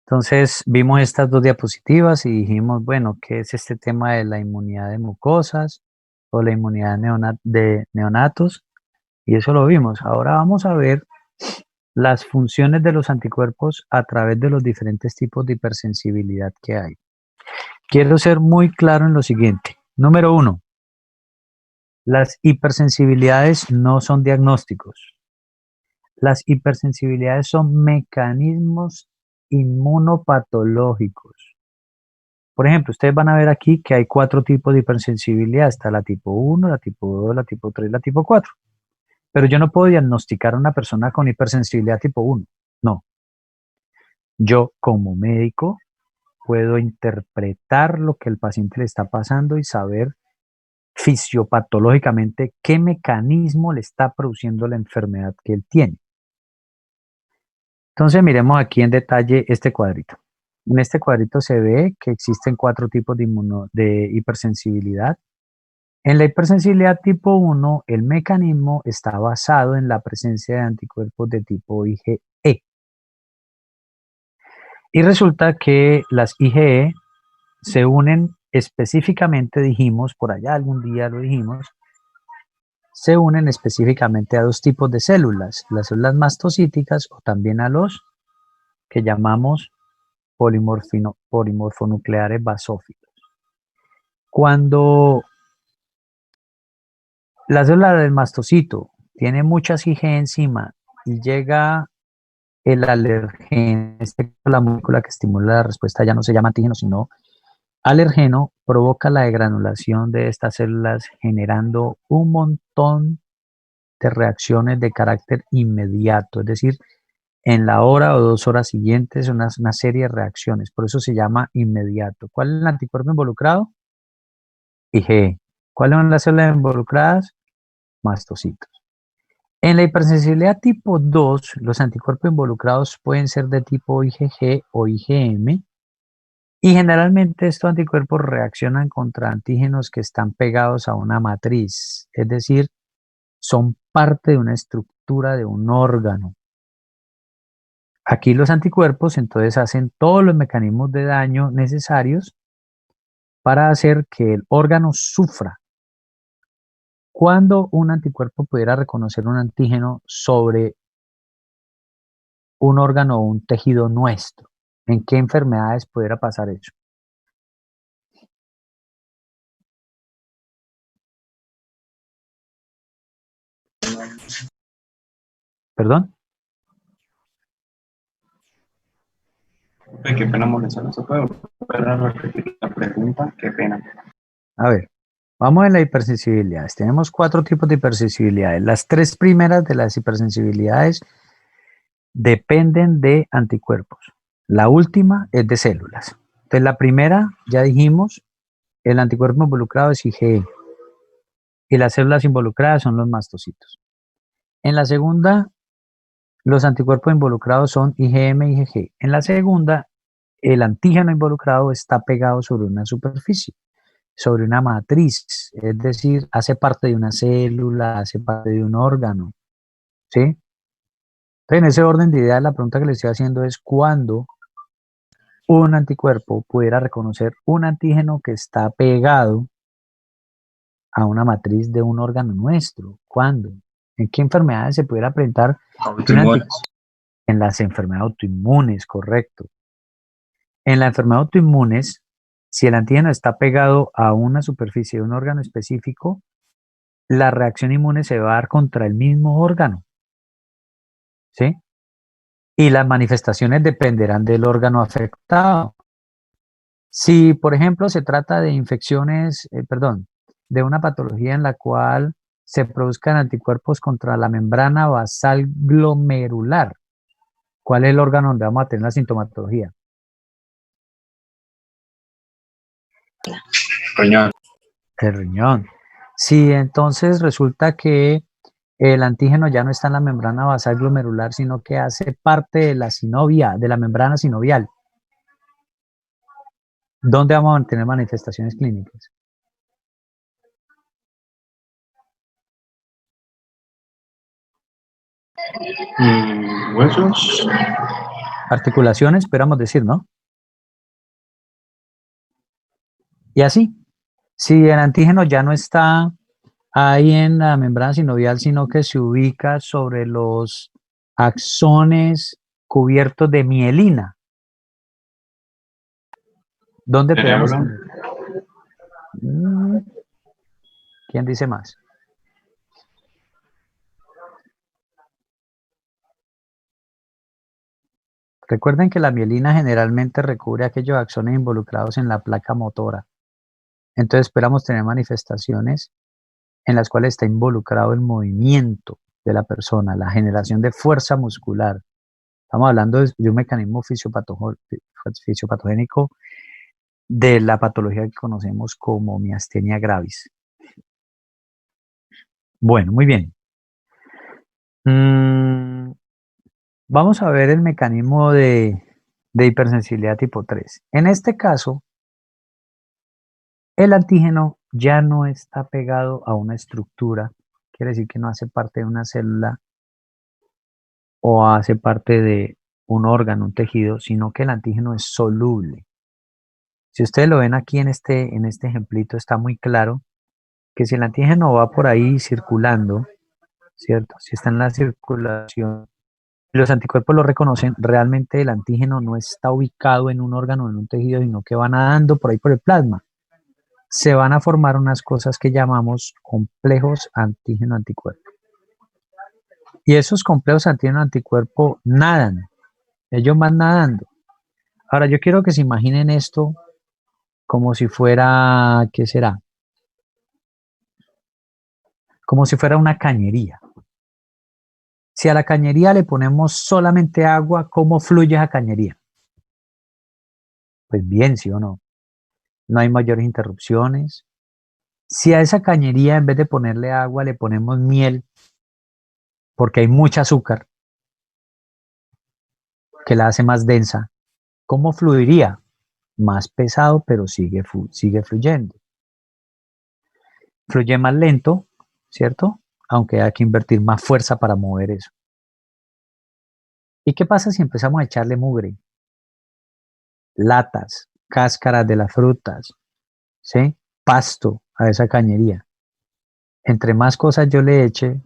Entonces vimos estas dos diapositivas y dijimos, bueno, ¿qué es este tema de la inmunidad de mucosas o la inmunidad de neonatos? Y eso lo vimos. Ahora vamos a ver las funciones de los anticuerpos a través de los diferentes tipos de hipersensibilidad que hay. Quiero ser muy claro en lo siguiente. Número uno, las hipersensibilidades no son diagnósticos. Las hipersensibilidades son mecanismos inmunopatológicos. Por ejemplo, ustedes van a ver aquí que hay 4 tipos de hipersensibilidad. Está la tipo 1, la tipo 2, la tipo 3, la tipo 4. Pero yo no puedo diagnosticar a una persona con hipersensibilidad tipo 1. No. Yo como médico puedo interpretar lo que el paciente le está pasando y saber fisiopatológicamente qué mecanismo le está produciendo la enfermedad que él tiene. Entonces miremos aquí en detalle este cuadrito. En este cuadrito se ve que existen 4 tipos de hipersensibilidad. En la hipersensibilidad tipo 1, el mecanismo está basado en la presencia de anticuerpos de tipo IgE. Y resulta que las IgE se unen específicamente, dijimos, por allá algún día lo dijimos, se unen específicamente a 2 tipos de células, las células mastocíticas o también a los que llamamos polimorfonucleares basófilos. Cuando la célula del mastocito tiene muchas IgE encima y llega el alergeno, la molécula que estimula la respuesta ya no se llama antígeno, sino alergeno, provoca la degranulación de estas células generando un montón de reacciones de carácter inmediato, es decir, en la hora o 2 horas siguientes, una serie de reacciones, por eso se llama inmediato. ¿Cuál es el anticuerpo involucrado? IgE. ¿Cuáles son las células involucradas? Mastocitos. En la hipersensibilidad tipo 2, los anticuerpos involucrados pueden ser de tipo IgG o IgM, y generalmente estos anticuerpos reaccionan contra antígenos que están pegados a una matriz, es decir, son parte de una estructura de un órgano. Aquí los anticuerpos entonces hacen todos los mecanismos de daño necesarios para hacer que el órgano sufra. ¿Cuándo un anticuerpo pudiera reconocer un antígeno sobre un órgano o un tejido nuestro? ¿En qué enfermedades pudiera pasar eso? ¿Perdón? Ay, qué pena molestar, ¿no se puede volver a repetir la pregunta? Qué pena. A ver, vamos a la hipersensibilidad. Tenemos 4 tipos de hipersensibilidades. Las 3 primeras de las hipersensibilidades dependen de anticuerpos. La última es de células. Entonces, la primera, ya dijimos, el anticuerpo involucrado es IgE y las células involucradas son los mastocitos. En la segunda, los anticuerpos involucrados son IgM y IgG. En la segunda, el antígeno involucrado está pegado sobre una superficie, sobre una matriz, es decir, hace parte de una célula, hace parte de un órgano, ¿sí? Entonces, en ese orden de ideas, la pregunta que le estoy haciendo es ¿cuándo un anticuerpo pudiera reconocer un antígeno que está pegado a una matriz de un órgano nuestro? ¿Cuándo? ¿En qué enfermedades se pudiera presentar que un Autoinmunes. anticuerpo? En las enfermedades autoinmunes, correcto. En las enfermedades autoinmunes, si el antígeno está pegado a una superficie de un órgano específico, la reacción inmune se va a dar contra el mismo órgano, ¿sí? Y las manifestaciones dependerán del órgano afectado. Si, por ejemplo, se trata de infecciones, de una patología en la cual se produzcan anticuerpos contra la membrana basal glomerular, ¿cuál es el órgano donde vamos a tener la sintomatología? Riñón. El riñón. Si entonces resulta que el antígeno ya no está en la membrana basal glomerular, sino que hace parte de la sinovia, de la membrana sinovial, ¿dónde vamos a tener manifestaciones clínicas? Huesos. articulaciones, esperamos decir, ¿no? Y así, si el antígeno ya no está ahí en la membrana sinovial, sino que se ubica sobre los axones cubiertos de mielina, ¿dónde podemos Cerebro. tener? Mm, ¿Quién dice más? Recuerden que la mielina generalmente recubre aquellos axones involucrados en la placa motora. Entonces esperamos tener manifestaciones en las cuales está involucrado el movimiento de la persona, la generación de fuerza muscular. Estamos hablando de un mecanismo fisiopatogénico de la patología que conocemos como miastenia gravis. Bueno, muy bien. Vamos a ver el mecanismo de hipersensibilidad tipo 3. En este caso, el antígeno ya no está pegado a una estructura, quiere decir que no hace parte de una célula o hace parte de un órgano, un tejido, sino que el antígeno es soluble. Si ustedes lo ven aquí en este ejemplito, está muy claro que si el antígeno va por ahí circulando, ¿cierto? Si está en la circulación, los anticuerpos lo reconocen, realmente el antígeno no está ubicado en un órgano, en un tejido, sino que va nadando por ahí por el plasma. Se van a formar unas cosas que llamamos complejos antígeno-anticuerpo. Y esos complejos antígeno-anticuerpo nadan, ellos van nadando. Ahora yo quiero que se imaginen esto como si fuera, ¿qué será? Como si fuera una cañería. Si a la cañería le ponemos solamente agua, ¿cómo fluye esa cañería? Pues bien, ¿sí o no? No hay mayores interrupciones. Si a esa cañería en vez de ponerle agua le ponemos miel, porque hay mucha azúcar que la hace más densa, ¿cómo fluiría? Más pesado, pero sigue fluyendo. Fluye más lento, ¿cierto? Aunque hay que invertir más fuerza para mover eso. ¿Y qué pasa si empezamos a echarle mugre? Latas, cáscaras de las frutas, ¿sí? Pasto a esa cañería. Entre más cosas yo le eche,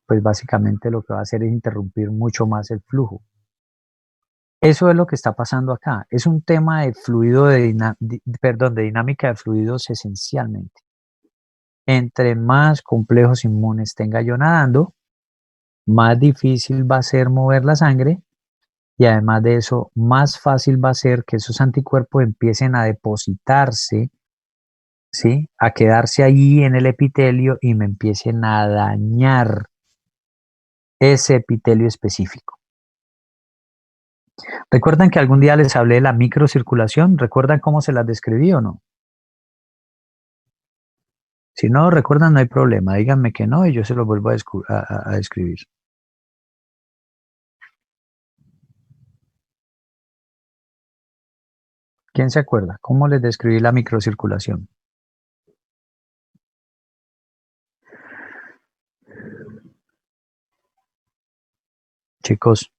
pues básicamente lo que va a hacer es interrumpir mucho más el flujo. Eso es lo que está pasando acá. Es un tema de fluido, de dinámica de fluidos esencialmente. Entre más complejos inmunes tenga yo nadando, más difícil va a ser mover la sangre y además de eso, más fácil va a ser que esos anticuerpos empiecen a depositarse, ¿sí? A quedarse ahí en el epitelio y me empiecen a dañar ese epitelio específico. ¿Recuerdan que algún día les hablé de la microcirculación? ¿Recuerdan cómo se las describí o no? Si no recuerdan, no hay problema. Díganme que no y yo se los vuelvo a describir. ¿Quién se acuerda? ¿Cómo les describí la microcirculación? Chicos,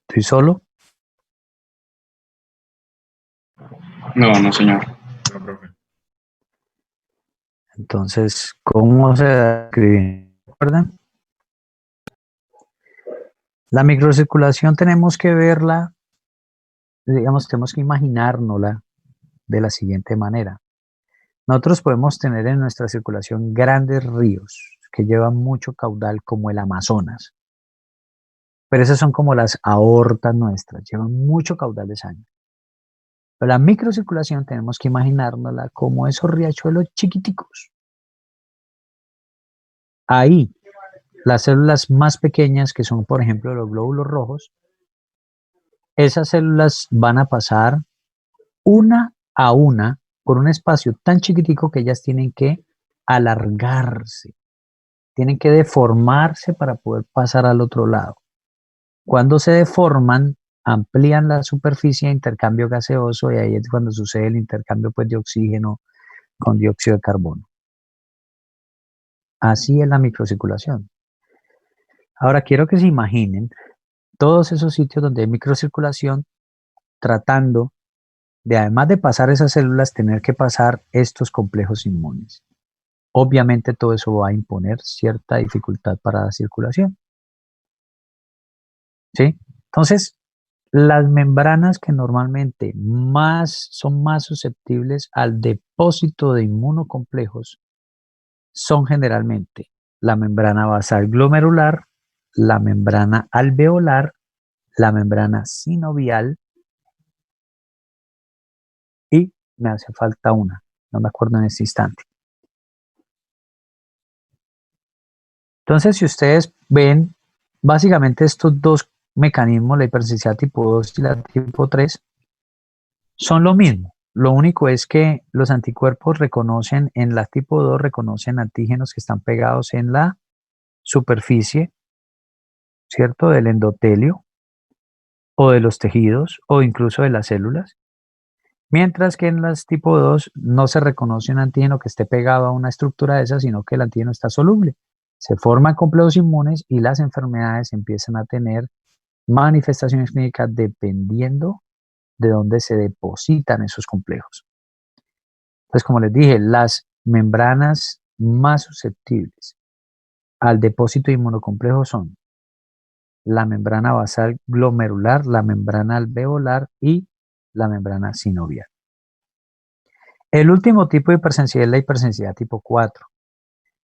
¿estoy solo? No, no, señor. No, profe. Entonces, ¿cómo se describe? ¿Recuerdan? La microcirculación tenemos que verla, digamos, tenemos que imaginárnosla de la siguiente manera. Nosotros podemos tener en nuestra circulación grandes ríos que llevan mucho caudal como el Amazonas, pero esas son como las aortas nuestras, llevan mucho caudal de sangre. Pero la microcirculación tenemos que imaginárnosla como esos riachuelos chiquiticos. Ahí, las células más pequeñas, que son por ejemplo los glóbulos rojos, esas células van a pasar una a una por un espacio tan chiquitico que ellas tienen que alargarse, tienen que deformarse para poder pasar al otro lado. Cuando se deforman, amplían la superficie de intercambio gaseoso y ahí es cuando sucede el intercambio pues, de oxígeno con dióxido de carbono. Así es la microcirculación. Ahora quiero que se imaginen todos esos sitios donde hay microcirculación tratando de, además de pasar esas células, tener que pasar estos complejos inmunes. Obviamente todo eso va a imponer cierta dificultad para la circulación, ¿sí? Entonces, las membranas que normalmente son más susceptibles al depósito de inmunocomplejos son generalmente la membrana basal glomerular, la membrana alveolar, la membrana sinovial y me hace falta una, no me acuerdo en este instante. Entonces, si ustedes ven, básicamente estos dos mecanismos, la hipersensibilidad tipo 2 y la tipo 3, son lo mismo. Lo único es que los anticuerpos reconocen, en la tipo 2 reconocen antígenos que están pegados en la superficie, ¿cierto? Del endotelio o de los tejidos o incluso de las células. Mientras que en las tipo 2 no se reconoce un antígeno que esté pegado a una estructura de esa, sino que el antígeno está soluble. Se forman complejos inmunes y las enfermedades empiezan a tener manifestaciones clínicas dependiendo de dónde se depositan esos complejos. Entonces, como les dije, las membranas más susceptibles al depósito de inmunocomplejos son la membrana basal glomerular, la membrana alveolar y la membrana sinovial. El último tipo de hipersensibilidad es la hipersensibilidad tipo 4.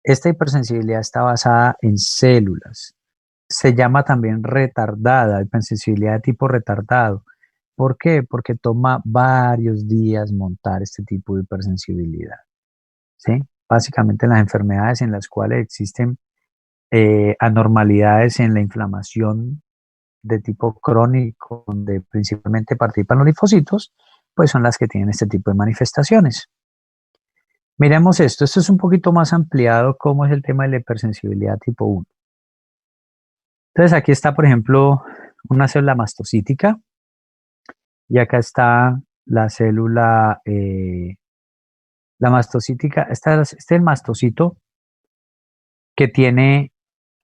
Esta hipersensibilidad está basada en células. Se llama también retardada, hipersensibilidad de tipo retardado. ¿Por qué? Porque toma varios días montar este tipo de hipersensibilidad, ¿sí? Básicamente las enfermedades en las cuales existen anormalidades en la inflamación de tipo crónico, donde principalmente participan los linfocitos, pues son las que tienen este tipo de manifestaciones. Miremos esto es un poquito más ampliado, cómo es el tema de la hipersensibilidad tipo 1. Entonces aquí está, por ejemplo, una célula mastocítica y acá está la célula, la mastocítica, este es el mastocito que tiene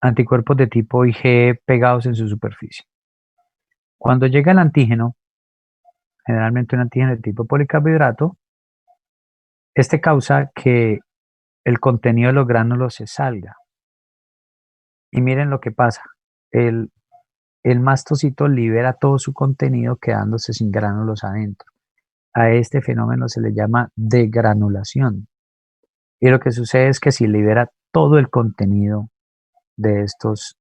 anticuerpos de tipo IgE pegados en su superficie. Cuando llega el antígeno, generalmente un antígeno de tipo policarbohidrato, este causa que el contenido de los gránulos se salga. Y miren lo que pasa. El mastocito libera todo su contenido quedándose sin gránulos adentro. A este fenómeno se le llama degranulación. Y lo que sucede es que si libera todo el contenido de estas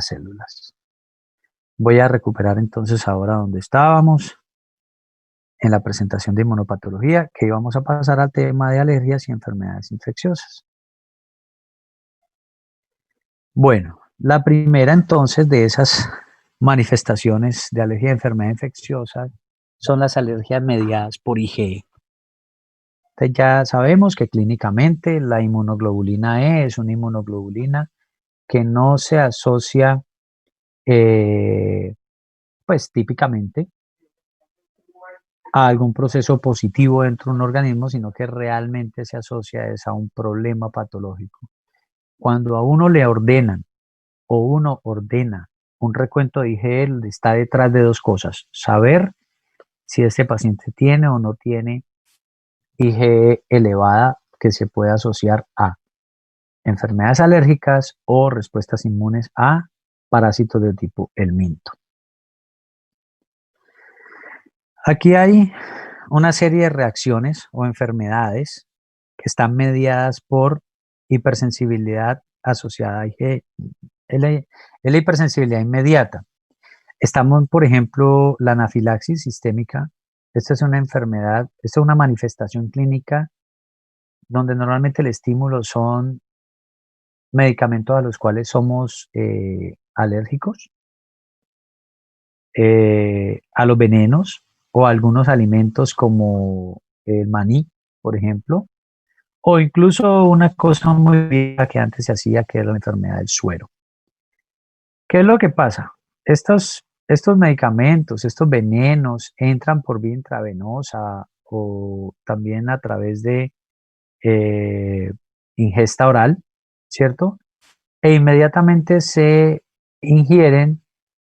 células. Voy a recuperar entonces ahora donde estábamos en la presentación de inmunopatología, que íbamos a pasar al tema de alergias y enfermedades infecciosas. Bueno, la primera entonces de esas manifestaciones de alergia y enfermedad infecciosa son las alergias mediadas por IgE. Entonces ya sabemos que clínicamente la inmunoglobulina E es una inmunoglobulina que no se asocia, pues típicamente, a algún proceso positivo dentro de un organismo, sino que realmente se asocia a un problema patológico. Cuando a uno le ordenan o uno ordena un recuento de IgE, está detrás de dos cosas: saber si este paciente tiene o no tiene IgE elevada que se puede asociar a enfermedades alérgicas o respuestas inmunes a parásitos de tipo helminto. Aquí hay una serie de reacciones o enfermedades que están mediadas por hipersensibilidad asociada a IgE. Es la hipersensibilidad inmediata. Estamos, por ejemplo, la anafilaxis sistémica. Esta es una enfermedad, esta es una manifestación clínica donde normalmente el estímulo son medicamentos a los cuales somos alérgicos, a los venenos o a algunos alimentos como el maní, por ejemplo, o incluso una cosa muy vieja que antes se hacía, que era la enfermedad del suero. ¿Qué es lo que pasa? Estos medicamentos, estos venenos entran por vía intravenosa o también a través de ingesta oral, ¿cierto? E inmediatamente se ingieren,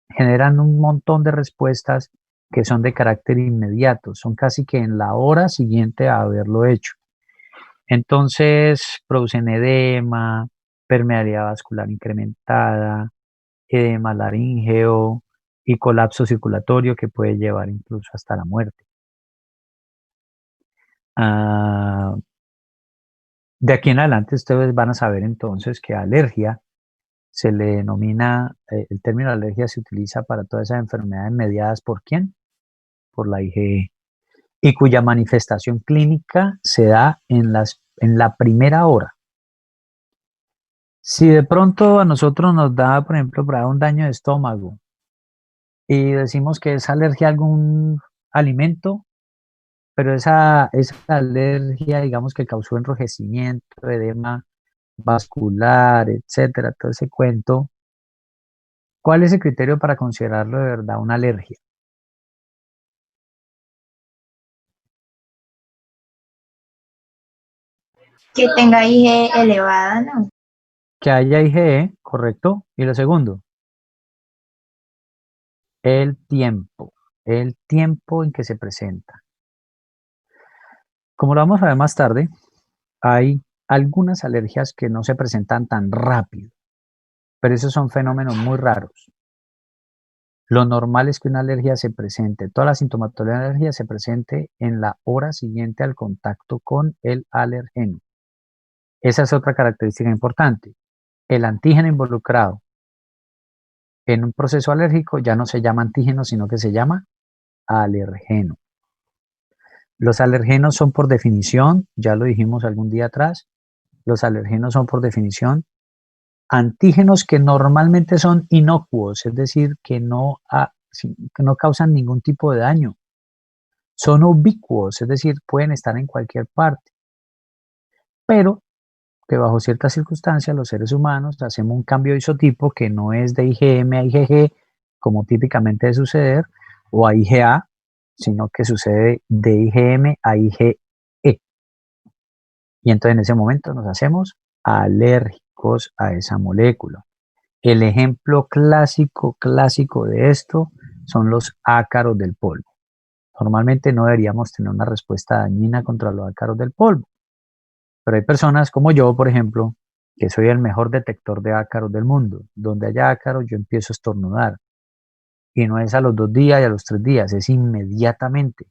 generan un montón de respuestas que son de carácter inmediato, son casi que en la hora siguiente a haberlo hecho. Entonces producen edema, permeabilidad vascular incrementada, edema laríngeo y colapso circulatorio que puede llevar incluso hasta la muerte. Ah, de aquí en adelante ustedes van a saber entonces que alergia se le denomina, el término alergia se utiliza para todas esas enfermedades mediadas por ¿quién? Por la IgE, y cuya manifestación clínica se da en la primera hora. Si de pronto a nosotros nos da, por ejemplo, por ahí un daño de estómago y decimos que es alergia a algún alimento, pero esa alergia, digamos que causó enrojecimiento, edema vascular, etcétera, todo ese cuento, ¿cuál es el criterio para considerarlo de verdad una alergia? Que tenga IgE elevada, ¿no? Que haya IgE, correcto. Y lo segundo, el tiempo en que se presenta. Como lo vamos a ver más tarde, hay algunas alergias que no se presentan tan rápido, pero esos son fenómenos muy raros. Lo normal es que una alergia se presente, toda la sintomatología de la alergia se presente en la hora siguiente al contacto con el alergeno. Esa es otra característica importante. El antígeno involucrado en un proceso alérgico ya no se llama antígeno, sino que se llama alergeno. Los alergenos son por definición, ya lo dijimos algún día atrás, los alergenos son por definición antígenos que normalmente son inocuos, es decir, que no causan ningún tipo de daño. Son ubicuos, es decir, pueden estar en cualquier parte, pero que bajo ciertas circunstancias los seres humanos hacemos un cambio de isotipo que no es de IgM a IgG, como típicamente debe suceder, o a IgA, sino que sucede de IgM a IgE. Y entonces en ese momento nos hacemos alérgicos a esa molécula. El ejemplo clásico de esto son los ácaros del polvo. Normalmente no deberíamos tener una respuesta dañina contra los ácaros del polvo, pero hay personas como yo, por ejemplo, que soy el mejor detector de ácaros del mundo. Donde haya ácaros, yo empiezo a estornudar. Y no es a los 2 días y a los 3 días, es inmediatamente.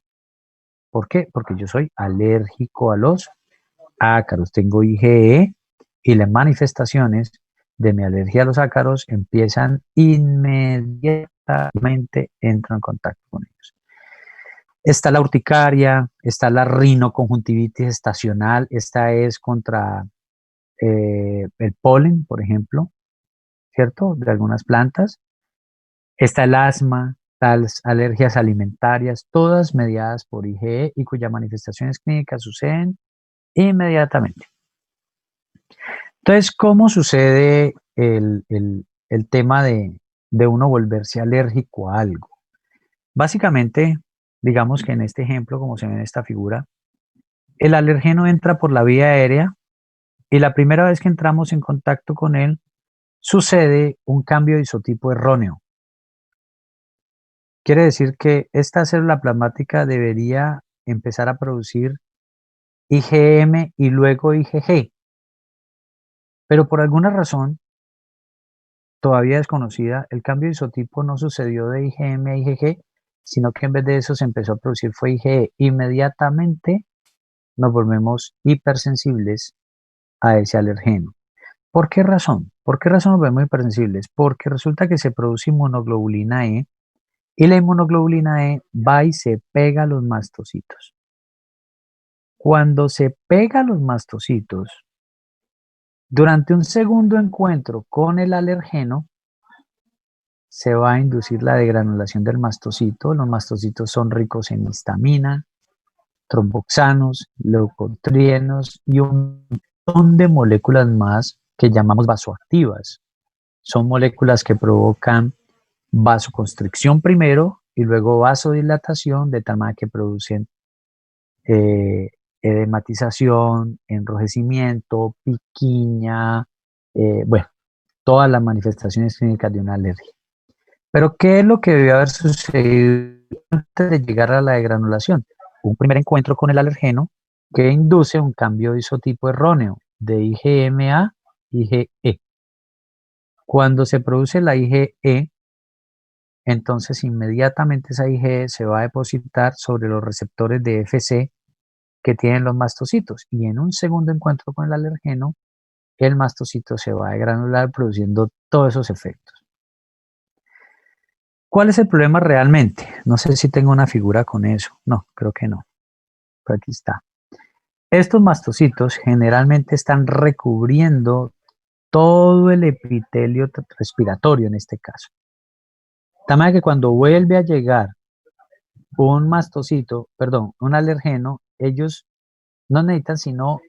¿Por qué? Porque yo soy alérgico a los ácaros. Tengo IgE y las manifestaciones de mi alergia a los ácaros empiezan inmediatamente, entro en contacto con ellos. Está la urticaria, está la rinoconjuntivitis estacional, esta es contra el polen, por ejemplo, ¿cierto? De algunas plantas. Está el asma, las alergias alimentarias, todas mediadas por IgE y cuyas manifestaciones clínicas suceden inmediatamente. Entonces, ¿cómo sucede el tema de uno volverse alérgico a algo? Básicamente, digamos que en este ejemplo, como se ve en esta figura, el alergeno entra por la vía aérea y la primera vez que entramos en contacto con él, sucede un cambio de isotipo erróneo. Quiere decir que esta célula plasmática debería empezar a producir IgM y luego IgG, pero por alguna razón todavía desconocida, el cambio de isotipo no sucedió de IgM a IgG, sino que en vez de eso se empezó a producir fue IgE. Inmediatamente nos volvemos hipersensibles a ese alergeno. ¿Por qué razón? ¿Por qué razón nos vemos hipersensibles? Porque resulta que se produce inmunoglobulina E y la inmunoglobulina E va y se pega a los mastocitos. Cuando se pega a los mastocitos, durante un segundo encuentro con el alergeno, se va a inducir la degranulación del mastocito. Los mastocitos son ricos en histamina, tromboxanos, leucotrienos y un montón de moléculas más que llamamos vasoactivas. Son moléculas que provocan vasoconstricción primero y luego vasodilatación, de tal manera que producen edematización, enrojecimiento, piquiña, bueno, todas las manifestaciones clínicas de una alergia. Pero, ¿qué es lo que debió haber sucedido antes de llegar a la degranulación? Un primer encuentro con el alergeno que induce un cambio de isotipo erróneo de IgM a IgE. Cuando se produce la IgE, entonces inmediatamente esa IgE se va a depositar sobre los receptores de Fc que tienen los mastocitos y en un segundo encuentro con el alergeno, el mastocito se va a degranular produciendo todos esos efectos. ¿Cuál es el problema realmente? No sé si tengo una figura con eso. No, creo que no. Pero aquí está. Estos mastocitos generalmente están recubriendo todo el epitelio respiratorio en este caso. De manera que cuando vuelve a llegar un mastocito, perdón, un alergeno, ellos no necesitan sino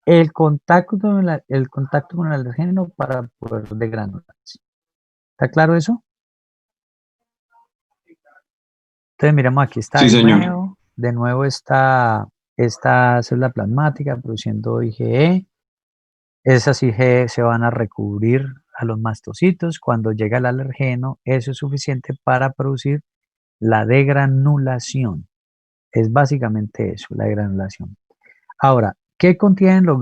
el contacto con el alergeno para poder degranularse. ¿Está claro eso? Entonces miremos, aquí está Sí, señor. de nuevo está esta célula plasmática produciendo IgE. Esas IgE se van a recubrir a los mastocitos. Cuando llega el alergeno, eso es suficiente para producir la degranulación. Es básicamente eso, la degranulación. Ahora, ¿qué contienen los